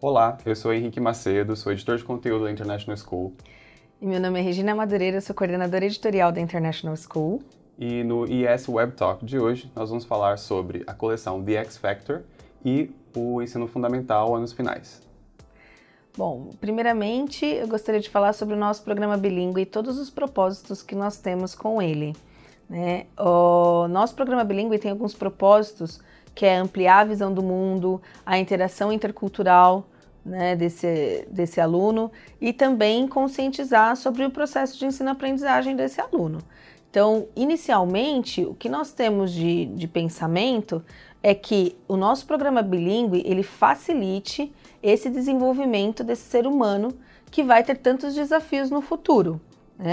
Olá, eu sou Henrique Macedo, sou editor de conteúdo da International School. E meu nome é Regina Madureira, sou coordenadora editorial da International School. E no ES Web Talk de hoje, nós vamos falar sobre a coleção The X Factor e o ensino fundamental anos finais. Bom, primeiramente eu gostaria de falar sobre o nosso programa bilíngue e todos os propósitos que nós temos com ele. O nosso programa bilíngue tem alguns propósitos, que é ampliar a visão do mundo, a interação intercultural, desse aluno e também conscientizar sobre o processo de ensino-aprendizagem desse aluno. Então, inicialmente, o que nós temos de pensamento é que o nosso programa bilíngue, ele facilite esse desenvolvimento desse ser humano que vai ter tantos desafios no futuro.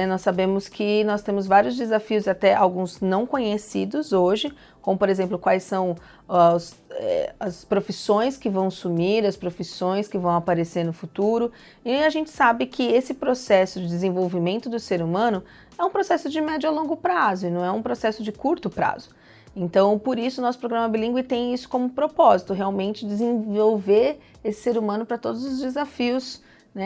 Nós sabemos que nós temos vários desafios, até alguns não conhecidos hoje, como, por exemplo, quais são as profissões que vão sumir, as profissões que vão aparecer no futuro. E a gente sabe que esse processo de desenvolvimento do ser humano é um processo de médio a longo prazo e não é um processo de curto prazo. Então, por isso, nosso programa bilíngue tem isso como propósito, realmente desenvolver esse ser humano para todos os desafios,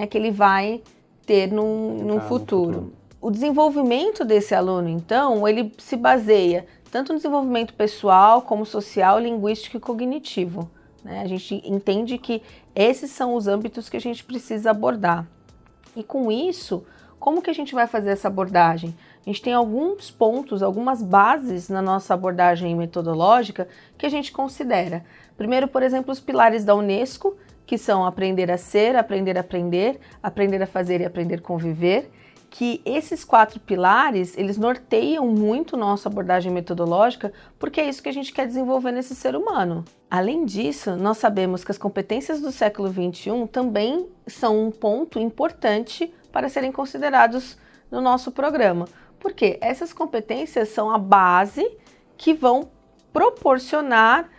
que ele vai ter no futuro. O desenvolvimento desse aluno, então, ele se baseia tanto no desenvolvimento pessoal, como social, linguístico e cognitivo. A gente entende que esses são os âmbitos que a gente precisa abordar. E com isso, como que a gente vai fazer essa abordagem? A gente tem alguns pontos, algumas bases na nossa abordagem metodológica que a gente considera. Primeiro, por exemplo, os pilares da Unesco, que são aprender a ser, aprender a aprender, aprender a fazer e aprender a conviver, que esses 4 pilares, eles norteiam muito nossa abordagem metodológica, porque é isso que a gente quer desenvolver nesse ser humano. Além disso, nós sabemos que as competências do século XXI também são um ponto importante para serem considerados no nosso programa, porque essas competências são a base que vão proporcionar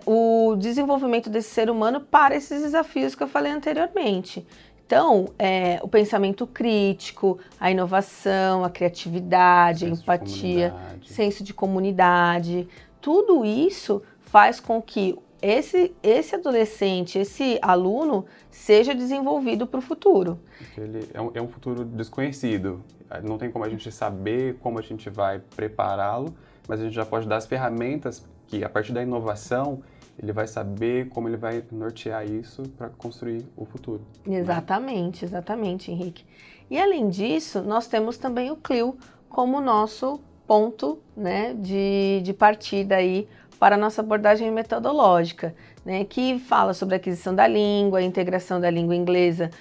o desenvolvimento desse ser humano para esses desafios que eu falei anteriormente. Então, o pensamento crítico, a inovação, a criatividade, a empatia, senso de comunidade, tudo isso faz com que esse adolescente, esse aluno, seja desenvolvido para o futuro. Ele é um futuro desconhecido, não tem como a gente saber como a gente vai prepará-lo, mas a gente já pode dar as ferramentas que, a partir da inovação, ele vai saber como ele vai nortear isso para construir o futuro. Exatamente, exatamente, Henrique. E além disso, nós temos também o CLIL como nosso ponto, de partida aí para a nossa abordagem metodológica, que fala sobre a aquisição da língua, a integração da língua inglesa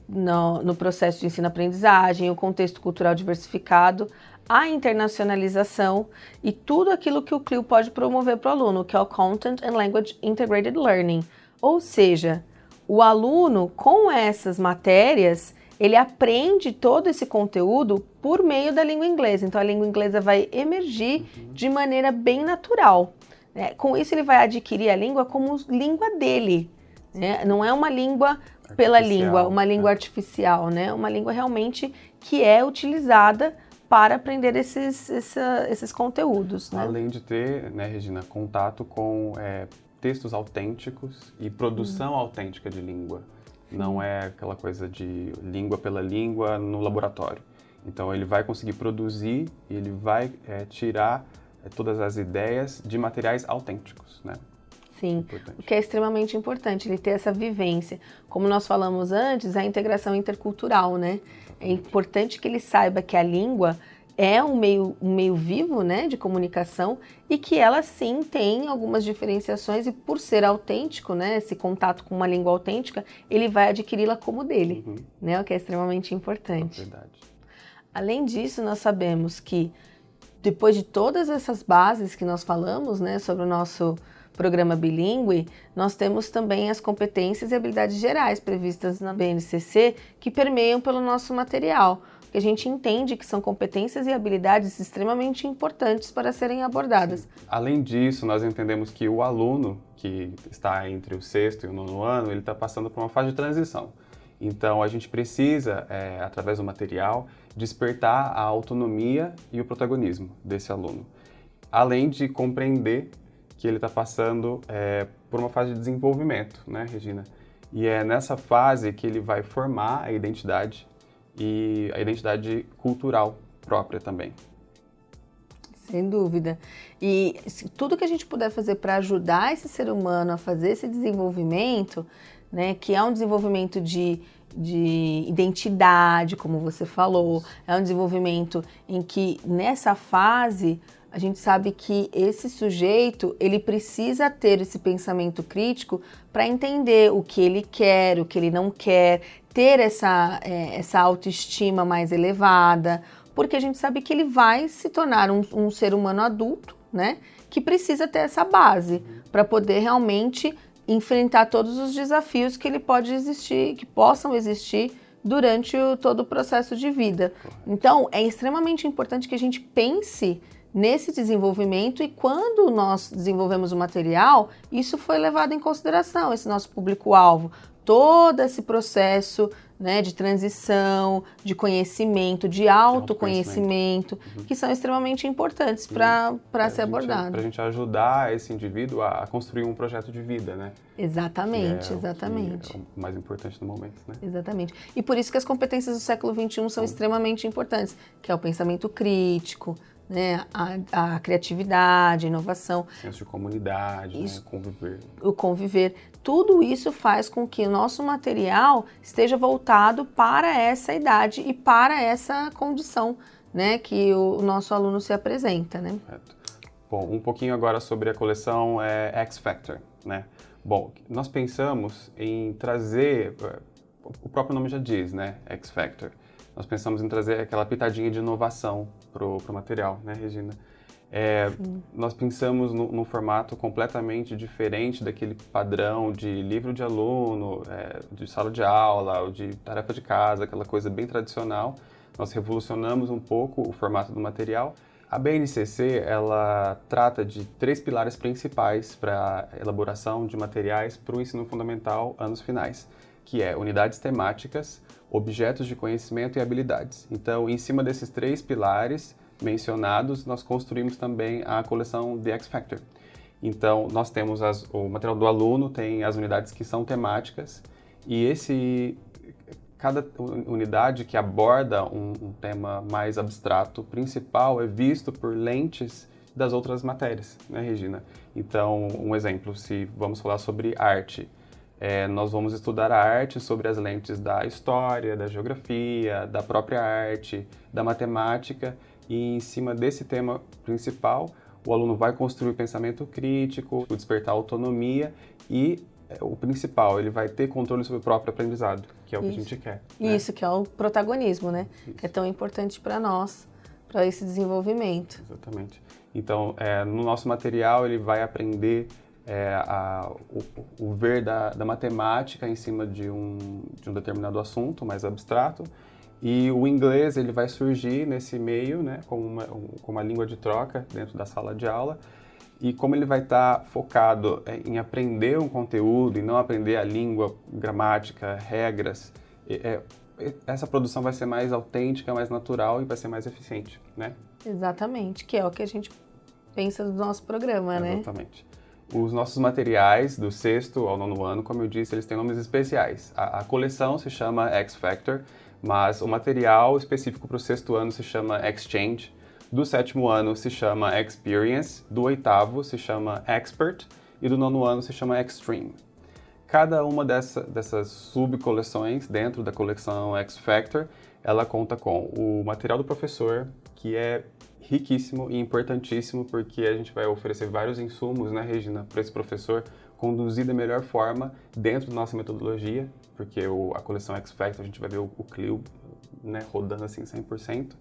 no processo de ensino-aprendizagem, o contexto cultural diversificado, a internacionalização e tudo aquilo que o CLIL pode promover para o aluno, que é o Content and Language Integrated Learning. Ou seja, o aluno, com essas matérias, ele aprende todo esse conteúdo por meio da língua inglesa. Então, a língua inglesa vai emergir de maneira bem natural. Com isso, ele vai adquirir a língua como língua dele. Não é uma língua pela língua, uma língua artificial, uma língua realmente que é utilizada para aprender esses conteúdos. Além de ter, Regina, contato com textos autênticos e produção autêntica de língua. Não é aquela coisa de língua pela língua no laboratório. Então ele vai conseguir produzir e ele vai tirar todas as ideias de materiais autênticos, Sim, o que é extremamente importante, ele ter essa vivência. Como nós falamos antes, a integração intercultural, É importante que ele saiba que a língua é um meio vivo, de comunicação e que ela sim tem algumas diferenciações e por ser autêntico, esse contato com uma língua autêntica, ele vai adquiri-la como dele, o que é extremamente importante. Verdade. Além disso, nós sabemos que depois de todas essas bases que nós falamos, sobre o nosso programa bilíngue, nós temos também as competências e habilidades gerais previstas na BNCC que permeiam pelo nosso material, que a gente entende que são competências e habilidades extremamente importantes para serem abordadas. Sim. Além disso, nós entendemos que o aluno que está entre o 6º e o 9º ano, ele está passando por uma fase de transição. Então, a gente precisa, através do material, despertar a autonomia e o protagonismo desse aluno. Além de compreender que ele está passando por uma fase de desenvolvimento, Regina? E é nessa fase que ele vai formar a identidade e a identidade cultural própria também. Sem dúvida. E tudo que a gente puder fazer para ajudar esse ser humano a fazer esse desenvolvimento, né, que é um desenvolvimento de identidade, como você falou, é um desenvolvimento em que nessa fase a gente sabe que esse sujeito ele precisa ter esse pensamento crítico para entender o que ele quer, o que ele não quer, ter essa autoestima mais elevada, porque a gente sabe que ele vai se tornar um ser humano adulto, né, que precisa ter essa base para poder realmente enfrentar todos os desafios que ele pode existir, que possam existir durante todo o processo de vida. Então, é extremamente importante que a gente pense nesse desenvolvimento e quando nós desenvolvemos o material, isso foi levado em consideração, esse nosso público-alvo, todo esse processo, né, de transição, de conhecimento, de autoconhecimento, que são extremamente importantes para ser abordado. Para a gente ajudar esse indivíduo a construir um projeto de vida, né? Exatamente, É exatamente. o mais importante no momento, né? Exatamente. E por isso que as competências do século XXI são extremamente importantes, que é o pensamento crítico, né, a criatividade, a inovação. Senso de comunidade, Isso, né, conviver. O conviver. Tudo isso faz com que o nosso material esteja voltado para essa idade e para essa condição, né, que o nosso aluno se apresenta, né? Correto. Bom, um pouquinho agora sobre a coleção X Factor, né? Bom, nós pensamos em trazer, o próprio nome já diz, né, X Factor. Nós pensamos em trazer aquela pitadinha de inovação pro material, né, Regina? Nós pensamos num formato completamente diferente daquele padrão de livro de aluno, de sala de aula, ou de tarefa de casa, aquela coisa bem tradicional. Nós revolucionamos um pouco o formato do material. A BNCC, ela trata de 3 pilares principais para a elaboração de materiais para o ensino fundamental anos finais, que é unidades temáticas, objetos de conhecimento e habilidades. Então, em cima desses 3 pilares mencionados, nós construímos também a coleção The X Factor. Então, nós temos o material do aluno, tem as unidades que são temáticas, e cada unidade que aborda um tema mais abstrato, principal, é visto por lentes das outras matérias, né, Regina? Então, um exemplo, se vamos falar sobre arte, nós vamos estudar a arte sobre as lentes da história, da geografia, da própria arte, da matemática, e em cima desse tema principal, o aluno vai construir o pensamento crítico, despertar autonomia e o principal, ele vai ter controle sobre o próprio aprendizado, que é o que a gente quer. Né? Isso, que é o protagonismo, né? Isso. Que é tão importante para nós, para esse desenvolvimento. Exatamente. Então, no nosso material, ele vai aprender o ver da matemática em cima de um determinado assunto mais abstrato, e o inglês ele vai surgir nesse meio, né, como uma língua de troca dentro da sala de aula, e como ele vai estar focado em aprender um conteúdo e não aprender a língua, gramática, regras, essa produção vai ser mais autêntica, mais natural e vai ser mais eficiente, né? Exatamente, que é o que a gente pensa do nosso programa, né? Exatamente. Os nossos materiais, do 6º ao 9º ano, como eu disse, eles têm nomes especiais. A coleção se chama X Factor, mas o material específico para o 6º ano se chama Exchange, do 7º ano se chama Experience, do 8º se chama Expert e do 9º ano se chama Extreme. Cada uma dessas subcoleções dentro da coleção X Factor, ela conta com o material do professor, que é riquíssimo e importantíssimo, porque a gente vai oferecer vários insumos, né, Regina, para esse professor conduzir da melhor forma dentro da nossa metodologia, porque a coleção X Factor a gente vai ver o Clio, né, rodando assim 100%.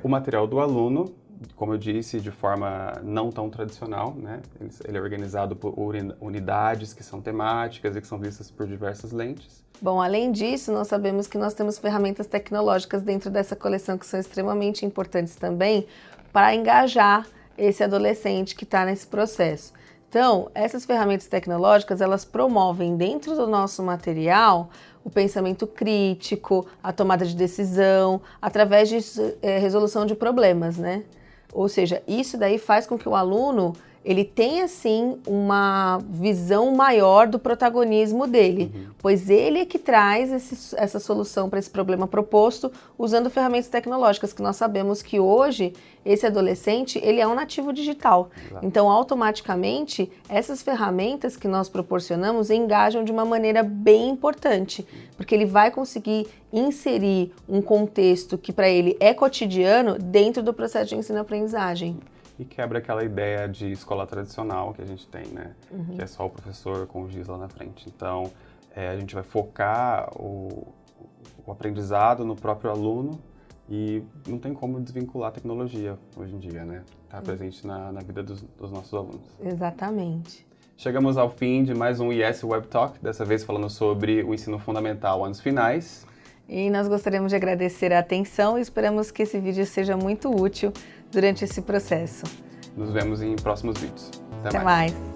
O material do aluno, como eu disse, de forma não tão tradicional, né? Ele é organizado por unidades que são temáticas e que são vistas por diversas lentes. Bom, além disso, nós sabemos que nós temos ferramentas tecnológicas dentro dessa coleção que são extremamente importantes também para engajar esse adolescente que está nesse processo. Então, essas ferramentas tecnológicas, elas promovem dentro do nosso material o pensamento crítico, a tomada de decisão, através de resolução de problemas, né? Ou seja, isso daí faz com que o aluno ele tem, assim, uma visão maior do protagonismo dele, pois ele é que traz essa solução para esse problema proposto usando ferramentas tecnológicas, que nós sabemos que hoje esse adolescente, ele é um nativo digital. Exato. Então, automaticamente, essas ferramentas que nós proporcionamos engajam de uma maneira bem importante, porque ele vai conseguir inserir um contexto que para ele é cotidiano dentro do processo de ensino-aprendizagem. E quebra aquela ideia de escola tradicional que a gente tem, né? Que é só o professor com o giz lá na frente. Então, a gente vai focar o aprendizado no próprio aluno e não tem como desvincular a tecnologia hoje em dia, né? Está presente na vida dos nossos alunos. Exatamente. Chegamos ao fim de mais um IES Web Talk, dessa vez falando sobre o ensino fundamental anos finais. E nós gostaríamos de agradecer a atenção e esperamos que esse vídeo seja muito útil durante esse processo. Nos vemos em próximos vídeos. Até mais.